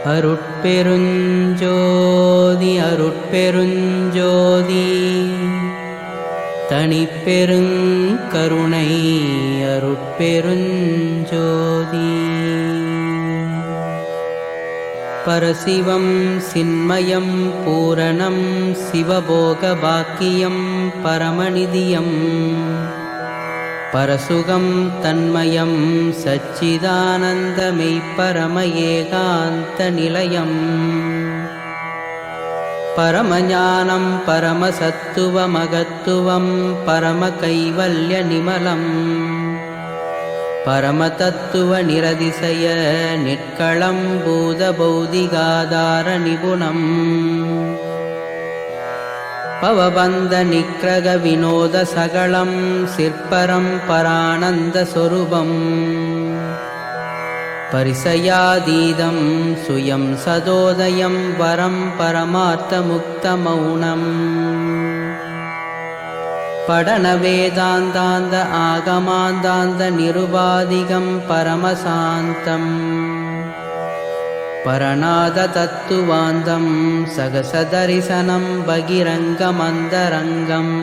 அருட்பெருஞ்சோதி அருட்பெருஞ்சோதி தனிப்பெருங்கருணை அருட்பெருஞ்சோதி. பரசிவம் சின்மயம் பூரணம் சிவபோகபாக்கியம் பரமநிதியம் பரசுகம் தன்மயம் சச்சிதானந்தமெய்ப்பரம ஏகாந்த நிலையம். பரமஞானம் பரமசத்துவமகத்துவம் பரமகைவல்ய நிமலம் பரமதத்துவ நிரதிசய நிற்களம் பூதபௌதிகாதார நிபுணம். பவபந்த நிக்ரக வினோத சகலம் சிற்பரம் பரானந்த சொரூபம். பரிசயாதீதம் சுயம் சதோதயம் வரம் பரமார்த்த முக்த மௌனம். படன வேதாந்தாந்த ஆகமாந்தாந்த நிருபாதிகம் பரமசாந்தம். பரநாத தத்துவாந்தம் சகசதரிசனம் பகிரங்கமந்தரங்கம்.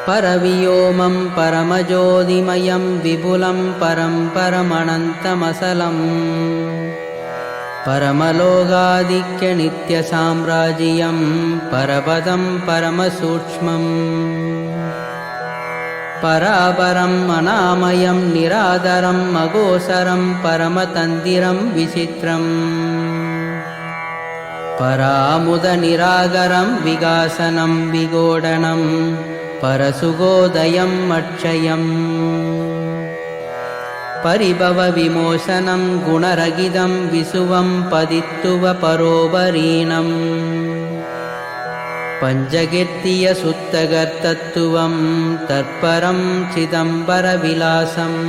பரவியோமம் பரமஜோதிமயம் விபுலம் பரம் பரமனந்தமசலம். பரமலோகாதிக்ய நித்யசாம்ராஜ்யம் பரபதம் பரமசூக்ஷ்மம். பராபரம் அநாமயம் நிராதரம் அகோசரம் பரமதந்திரம் விசித்திரம். பராமுத நிராகரம் விகாசனம் விகோடனம் பரசுகோதயம் அட்சயம். பரிபவ விமோசனம் குணரகிதம் விசுவம் பதித்துவ பரோபரீணம். பஞ்சகீர்த்திய சுத்தகர்த்தத்துவம் தற்பரம் சிதம்பர விலாசம்.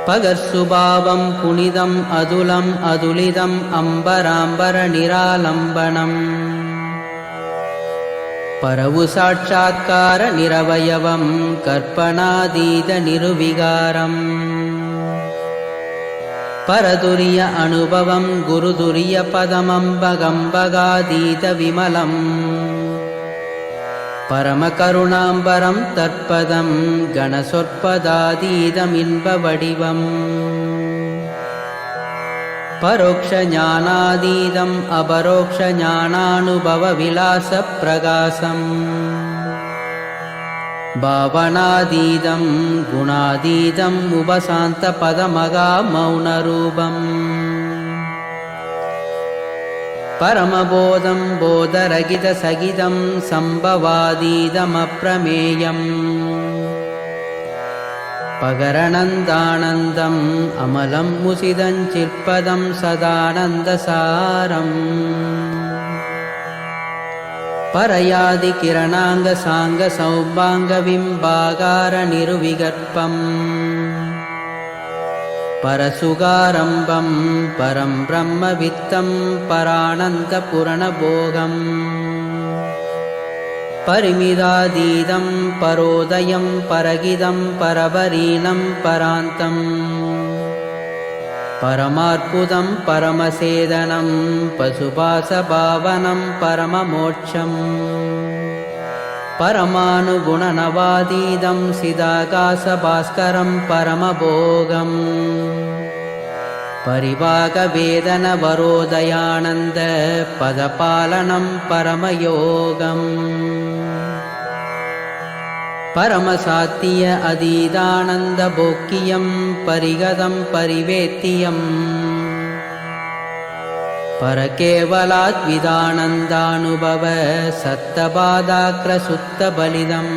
பகர்சுபாவம் புனிதம் அதுலம் அதுலிதம் அம்பராம்பர நிராலம்பனம். பரவு சாட்சாத்கார நிரவயவம் கற்பனாதீத நிருவிகாரம். பரதுரிய அனுபவம் குருதுரிய பதமம்பகம்பகாதீத விமலம். பரமகருணாம்பரம் தற்பதம் கணசொற்பதாதீதம் இன்ப வடிவம். பரோக்ஷ ஞானாதீதம் அபரோக்ஷ ஞானானுபவ விலாச பிரகாசம். பாவனாதீதம் குணாதீதம் உபசாந்த பதமகா மௌனரூபம். பரமபோதம் போதரகித சகிதம் சம்பவாதீதமப்ரமேயம். பகரணந்தானந்தம் அமலம் முசிதஞ்சிற்பதம் சதானந்தசாரம். பரயாதி கிரணாங்க சாங்க சௌபாங்க விம்பாகார நிருவிகற்பம். பரசுகாரம்பம் பரம் பிரம்ம வித்தம் பரானந்த புரணபோகம். பரிமிதாதீதம் பரோதயம் பரகிதம் பரபரீணம் பராந்தம். பரமாற்புதம் பரமசேதனம் பசுபாசபாவனம் பரமமோட்சம். பரமானுகுணநவாதீதம் சிதாகாசபாஸ்கரம் பரமபோகம். பரிவாகவேதன வரோதயானந்த பதபாலனம் பரமயோகம். பரமசாத்திய அதீதானந்த போக்கியம் பரிகதம் பரிவேத்தியம். பரகேவலாத்விதானந்தானுபவ சத்தபாதாக்ர சுத்த பலிதம்.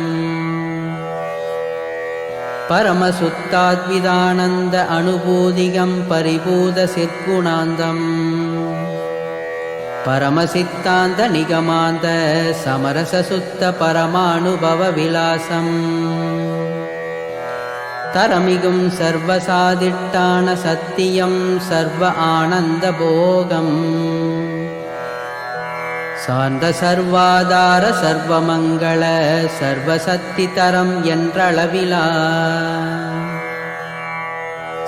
பரமசுத்தாத்விதானந்த அனுபூதிகம் பரிபூத சிற்குணாந்தம். பரமசித்தாந்த நிகமாந்த சமரச சுத்த பரமானுபவ விலாசம். தரமிகும் சர்வசாதிட்டான சத்தியம் சர்வ ஆனந்த போகம். சார்ந்த சர்வாதார சர்வமங்கள சர்வசக்தி தரம் என்றளவிலா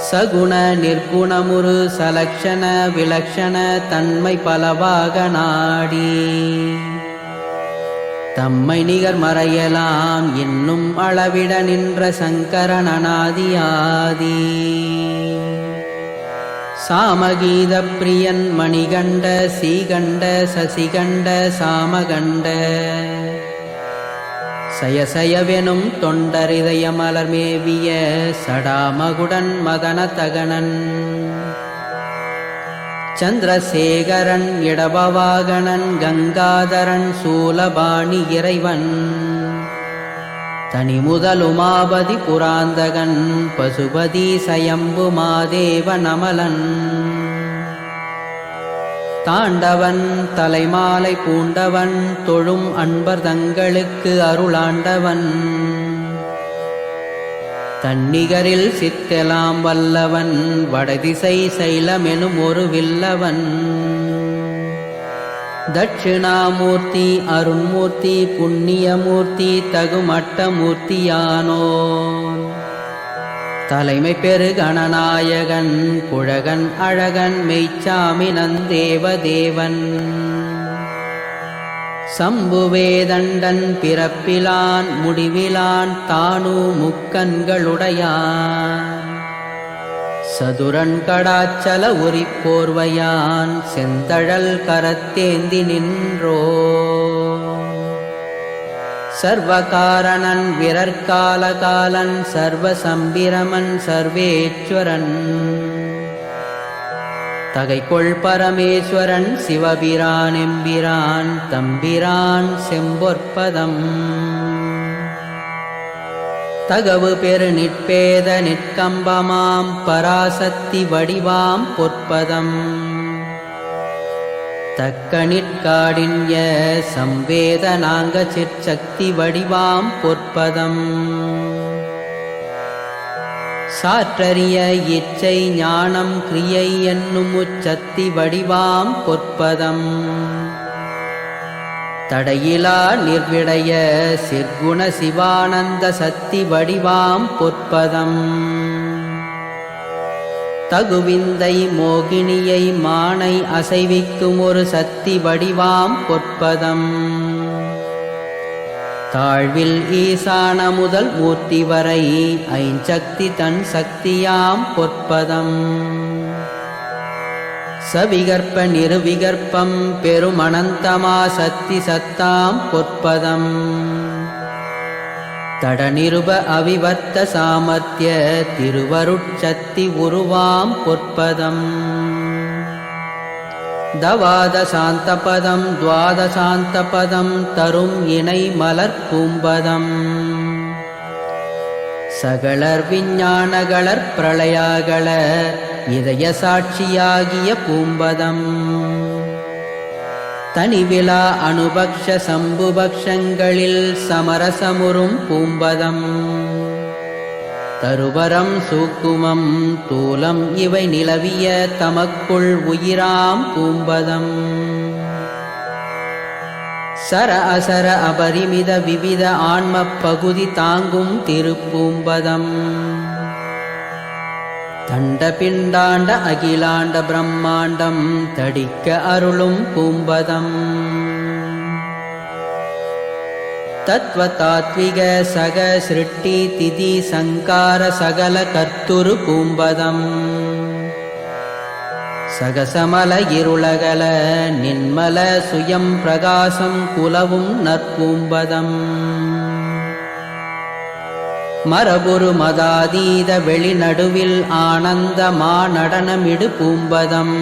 சகுண நிர்குணமுறு சலக்ஷண விலக்ஷண தன்மை பலவாக நாடி தம்மை நிகர் மறையலாம் என்னும் அளவிட நின்ற சங்கரன் அநாதியாதி சாமகீத பிரியன் மணிகண்ட சீகண்ட சசிகண்ட சாமகண்ட சயசயவெனும் தொண்டரிதய மலர்மேவிய சடாமகுடன் மதன தகனன் சந்திரசேகரன் இடபவாகணன் கங்காதரன் சூலபாணி இறைவன் தனி முதல் உமாபதி புராந்தகன் பசுபதி சயம்பு மாதேவ நமலன் தாண்டவன் தலைமாலை பூண்டவன் தொழும் அன்பர் தங்களுக்கு அருளாண்டவன் தன்னிகரில் சித்தெலாம் வல்லவன் வடதிசை சைலமெனும் ஒரு வில்லவன் தட்சிணாமூர்த்தி அருண்மூர்த்தி புண்ணியமூர்த்தி தகுமட்டமூர்த்தியானோ தலைமை பெரு கணநாயகன் குழகன் அழகன் மெய்ச்சாமி நந்தேவதேவன் சம்புவேதண்டன் பிறப்பிலான் முடிவிலான் தானு முக்கண்களுடையான் சதுரன் கடாச்சல உரிப்போர்வையான் செந்தழல் கரத்தேந்தி நின்றோ சர்வகாரணன் விரற்காலகாலன் சர்வசம்பிரமன் சர்வேஸ்வரன் தகைகொள் பரமேஸ்வரன் சிவபிரான் எம்பிரான் தம்பிரான் செம்பொற்பதம் தகவு பெரு நிற்பேத நிற்கம்பமாம் பராசக்தி வடிவாம் பொற்பதம் தக்க நிற்காடின்ய சம்வேதனாங்க சிற்சக்தி வடிவாம் பொற்பதம் சாற்றறிய இச்சை ஞானம் கிரியை என்னும் உச்சத்தி வடிவாம் பொற்பதம் தடையிலா நிர்விடைய சிற்குண சிவானந்த சக்தி வடிவாம் பொற்பதம் தகுவிந்தை மோகினியை மானை அசைவிக்கும் ஒரு சக்தி வடிவாம் பொற்பதம் தாழ்வில் ஈசான முதல் மூர்த்தி வரை ஐஞ்சக்தி தன் சக்தியாம் பொற்பதம் சவிகற்ப நிருவிகற்பம் பெருமனந்தமா சக்தி சத்தாம் பொற்பதம் தடநிருப அவிவர்த்த சாமர்த்திய திருவருட்சத்தி உருவாம் பொற்பதம் தவாதசாந்தபதம் துவாதசாந்தபதம் தரும் இணை மலர் பூம்பதம் சகளர் விஞ்ஞானகளர் பிரளயாகள இதய சாட்சியாகிய பூம்பதம் தனிவிலா அனுபக்ஷ சம்புபக்ஷங்களில் சமரசமுறும் பூம்பதம் தருவரம் சூக்குமம் தூலம் இவை நிலவிய தமக்குள் உயிராம் பூம்பதம் சர அசர அபரிமித விவித ஆன்மப் பகுதி தாங்கும் திருப்பூம்பதம் தண்ட பிண்டாண்ட அகிலாண்ட பிரம்மாண்டம் தடிக்க அருளும் பூம்பதம் தத்வ தாத்விக சக சிருஷ்டி திதி சங்கார சகல கர்த்துரு பூம்பதம் சகசமல இருளகல நின்மல சுயம் பிரகாசம் குலவும் நற்பூம்பதம் மரபுரு மதாதீத வெளிநடுவில் ஆனந்த மாநடனமிடு பூம்பதம்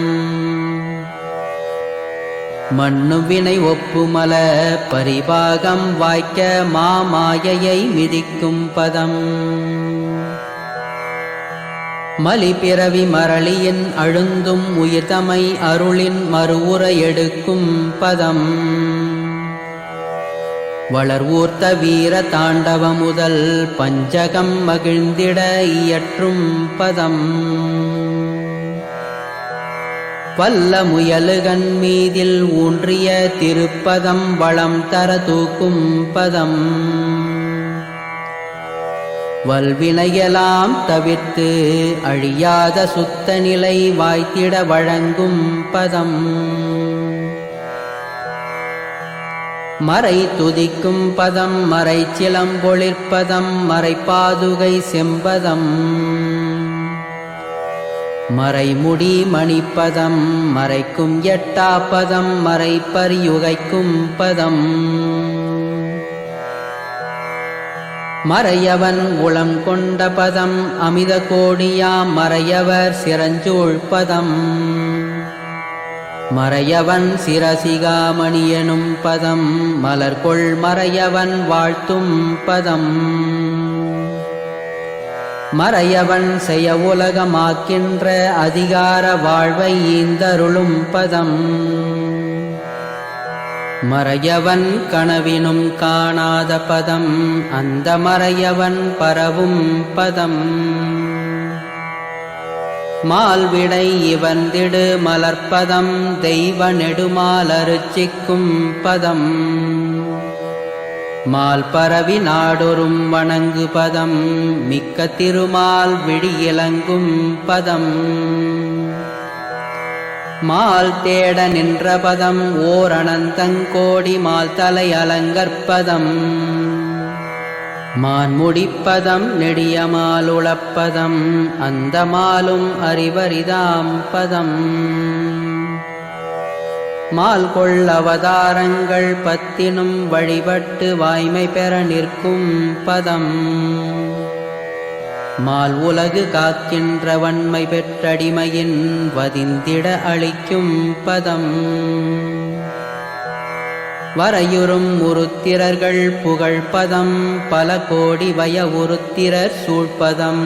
மண்ணுவினை ஒப்புமல பரிபாகம் வாய்க்க மாமாயையை மிதிக்கும் பதம் மலிபிறவி மரளியின் அழுந்தும் உயிர்தமை அருளின் மறுவுர எடுக்கும் பதம் வளர்வூர்த்த வீர தாண்டவ முதல் பஞ்சகம் மகிழ்ந்திட இயற்றும் பதம் வல்ல முயலுகன் மீதில் ஊன்றிய திருப்பதம் வளம் தர தூக்கும் பதம் வல்வினையெல்லாம் தவிர்த்து அழியாத சுத்த நிலை வாய்த்திட வழங்கும் பதம். மறை துதிக்கும் பதம், மறை சிலம்பொழிற்பதம், மறைப்பாதுகை செம்பதம், மறைமுடி மணிப்பதம், மறைக்கும் எட்டாப்பதம், மறைப்பரியுகைக்கும் பதம். மறையவன் உளம் கொண்ட பதம், அமித கோடியாம் மறையவர் சிரஞ்சூழ் பதம், மறையவன் சிரசிகாமணியனும் பதம், மலர்கொள் மறையவன் வாழ்த்தும் பதம். மறையவன் செய்ய உலகமாக்கின்ற அதிகார வாழ்வை ஈந்தருளும் பதம். மறையவன் கனவினும் காணாத பதம், அந்த மறையவன் பரவும் பதம். மால்விடை இவந்திடு மலர்ப்பதம், தெய்வ நெடுமால் அருச்சிக்கும் பதம். மால் பரவி நாடொரும் வணங்கு பதம், மிக்க திருமால் விழியிலங்கும் பதம். மால் தேட நின்ற பதம், ஓர் அனந்தங்கோடி மால் தலை அலங்கற்பதம். மான் முடிப்பதம், நெடிய மாலுளப்பதம், அந்த மாலும் அறிவரிதாம் பதம். மால் கொள் அவதாரங்கள் பத்தினும் வழிபட்டு வாய்மை பெற நிற்கும் பதம். மால் உலகு காக்கின்ற வன்மை பெற்றடிமையின் வதிந்திட அளிக்கும் பதம். வரையுறும் உருத்திரர்கள் புகழ்பதம், பல கோடி வய உருத்திரர் சூழ்பதம்.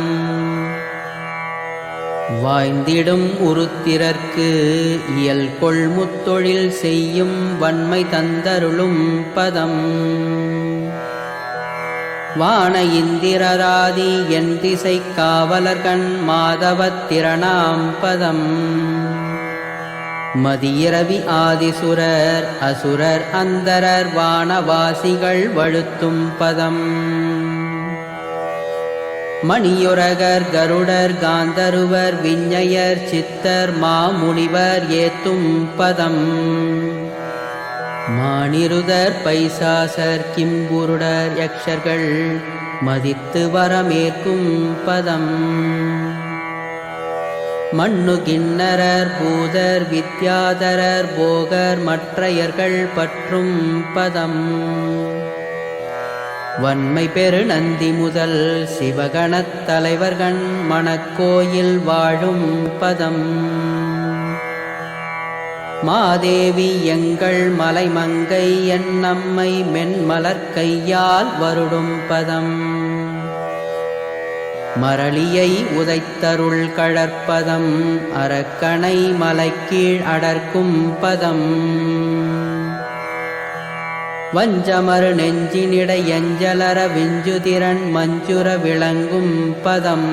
வாய்ந்திடும் உருத்திரர்க்கு இயல் கொள் முத்தொழில் செய்யும் வன்மை தந்தருளும் பதம். வான இந்திரராதி என் திசை காவலர்கண் மாதவத்திரணாம் பதம். மதியிரவி ஆதிசுரர் அசுரர் அந்தரர் வானவாசிகள் வழுத்தும் பதம். மணியுரகர் கருடர் காந்தருவர் விஞ்ஞயர் சித்தர் மாமுனிவர் ஏத்தும் பதம். மானிருதர் பைசாசர் கிம்புருடர் யக்ஷர்கள் மதித்து வரமேற்கும் பதம். மண்ணு கிண்ணரர் பூதர் வித்யாதரர் போகர் மற்றையர்கள் பற்றும் பதம். வன்மை பெரு நந்தி முதல் சிவகணத் தலைவர்கண் மணக்கோயில் வாழும் பதம். மாதேவி எங்கள் மலைமங்கை என் நம்மை மென்மலர் கையால் வருடும் பதம். மரளியை உதைத்தருள் கழற்பதம், அரக்கணை மலைக்கீழ் அடர்க்கும் பதம். வஞ்சமரு நெஞ்சினிடை எஞ்சலர விஞ்சுதிரன் மஞ்சுர விளங்கும் பதம்.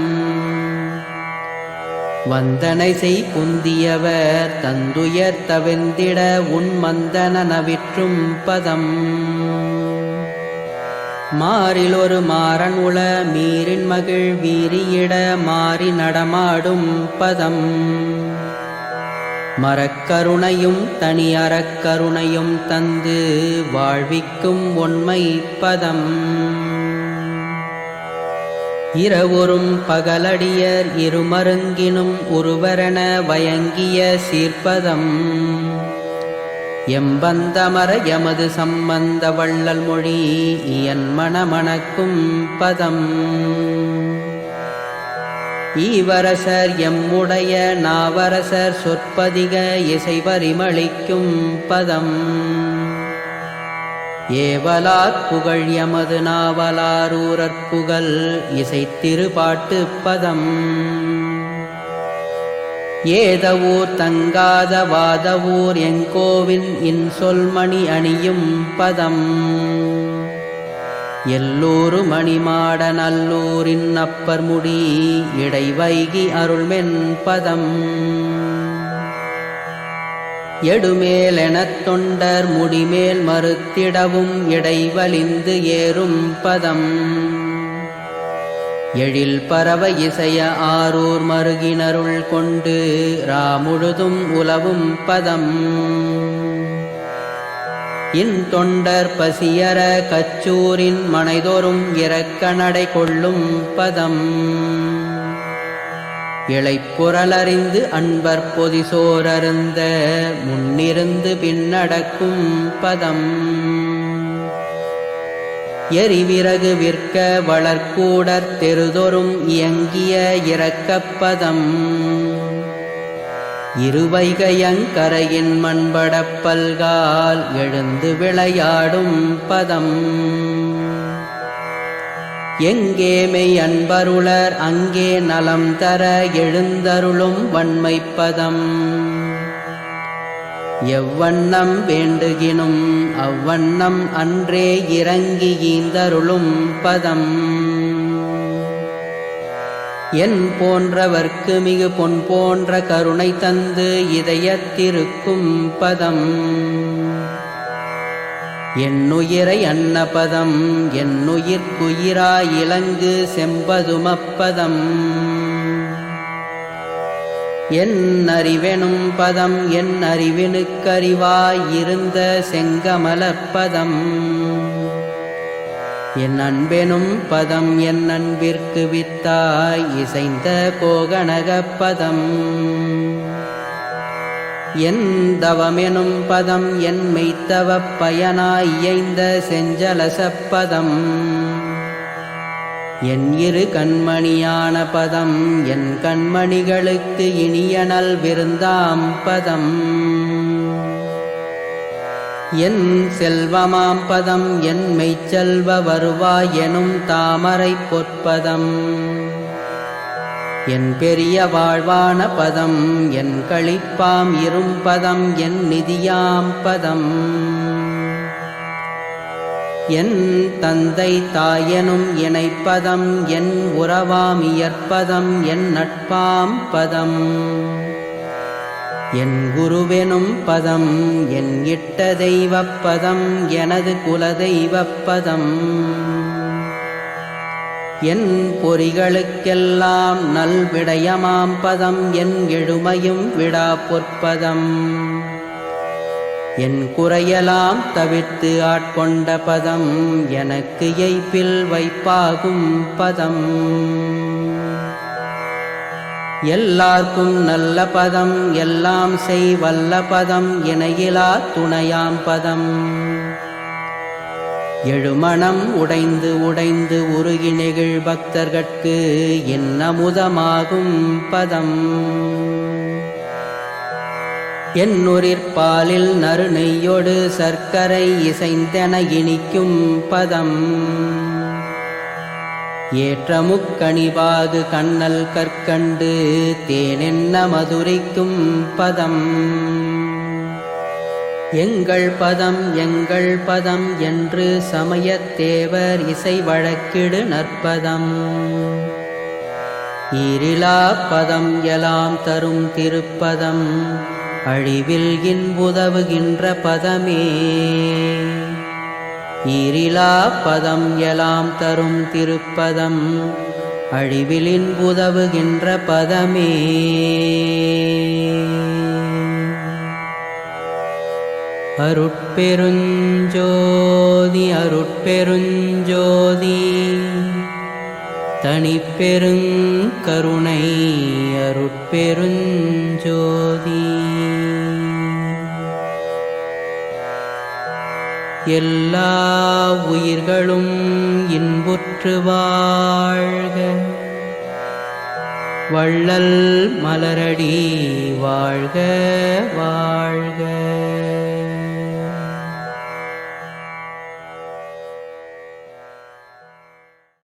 வந்தனை செய் குந்தியவர் தந்துயர் தவிர்ந்திட உன் மந்தன நவிற்றும் பதம். மாறில் ஒரு மாறன் உள மீறின் மகிழ் வீரியிட மாறி நடமாடும் பதம். மரக்கருணையும் தனி அறக்கருணையும் தந்து வாழ்விக்கும் உண்மை பதம். இரவொரும் பகலடியர் இருமருங்கினும் உருவரென வயங்கிய சீர்ப்பதம். எம்பந்தமர எமது சம்பந்த வள்ளல் மொழி இயன் மணமணக்கும் பதம். ஈவரசர் எம்முடைய நாவரசர் சொற்பதிக இசைவரிமளிக்கும் பதம். ஏவலாத் புகழ் எமது நாவலாரூரற் புகழ் இசைத்திருப்பாட்டு பதம். ஏதவூர் தங்காத வாதவூர் எங்கோவின் இன்சொல்மணி அணியும் பதம். எல்லூரு மணிமாட நல்லூரின் அப்பர் முடி இடைவைகி அருள்மென் பதம். எடுமேலெனத் தொண்டர் முடிமேல் மறுத்திடவும் இடைவலிந்து ஏறும் பதம். எழில் பரவ இசைய ஆரூர் மருகினருள் கொண்டு ராமுழுதும் உலவும் பதம் தொண்டர் பசியற கச்சூரின் மனைதோறும் இறக்க நடை கொள்ளும் பதம் இளைப்புறலறிந்து அன்பர் பொதிசோரருந்த முன்னிருந்து பின்னடக்கும் பதம் எரிவிறகு விற்க வளர்க்கூடர் தெருதொறும் இயங்கிய இரக்கப்பதம் இருவைகையங்கரையின் மண்படப்பல்கால் எழுந்து விளையாடும் பதம் எங்கே மெய் அன்பருளர் அங்கே நலம் தர எழுந்தருளும் வன்மைப்பதம் எவ்வண்ணம் வேண்டுகினும் அவ்வண்ணம் அன்றே இறங்கி ஈந்தருளும் பதம் என் போன்றவர்க்கு மிகு பொன் போன்ற கருணை தந்து இதயத்திருக்கும் பதம் என்னுயிரை அன்னபதம் என்னுயிர்க்குயிராய் இலங்கு செம்பதுமப்பதம் என் அறிவெனும் பதம் என் அறிவினுக்கறிவாய் இருந்த செங்கமலப்பதம் என் அன்பெனும் பதம் என் அன்பிற்கு வித்தாய் இசைந்த கோகனகப்பதம் என் தவமெனும் பதம் என் மெய்த்தவப் பயனாய் இயைந்த செஞ்சலசப்பதம் என் இரு கண்மணியான பதம் என் கண்மணிகளுக்கு இனியனல் விருந்தாம் பதம் என் செல்வமாம் பதம் என் மெய்ச்செல்வ வருவாய் எனும் தாமரை பொற்பதம் என் பெரிய வாழ்வான பதம் என் களிப்பாம் இரும்பதம் என் நிதியாம் பதம் என் தந்தை தாயெனும் இணைப்பதம் என் உறவாம் இயற்பதம் என் நட்பாம் பதம் என் குருவெனும் பதம் என் இட்ட தெய்வப்பதம் எனது குலதெய்வப்பதம் என் பொறிகளுக்கெல்லாம் நல்விடயமாம் பதம் என் எழுமையும் விடா பொற்பதம் என் குறையலாம் தவிர்த்து ஆட்கொண்ட பதம் எனக்கு எய்ப்பில் வைப்பாகும் பதம் எல்லார்க்கும் நல்ல பதம் எல்லாம் செய் வல்ல பதம் இணையிலா துணையாம் பதம் எழுமணம் உடைந்து உடைந்து உருகி நெகிழ் பக்தர்கட்கு இன்னமுதமாகும் பதம் என்னுரிற்பாலில் நறுநெய்யொடு சர்க்கரை இசைந்தென இனிக்கும் பதம் ஏற்றமுக்கணிவாகு கண்ணல் கற்கண்டு தேனென்ன மதுரைக்கும் பதம் எங்கள் பதம் என்று சமயத்தேவர் இசை வழக்கிடு நற்பதம் ஈரிலா பதம் எலாம் தரும் திருப்பதம் அழிவில் இன்புதவுகின்ற பதமே ஈரிலா பதம் எலாம் தரும் திருப்பதம் அழிவில் இன்புதவுகின்ற பதமே அருட்பெருஞ்சோதி அருட்பெருஞ்சோதி தனிப்பெருங்கருணை அருட்பெருஞ்சோதி எல்லா உயிர்களும் இன்புற்று வாழ்க வள்ளல் மலரடி வாழ்க வாழ்க.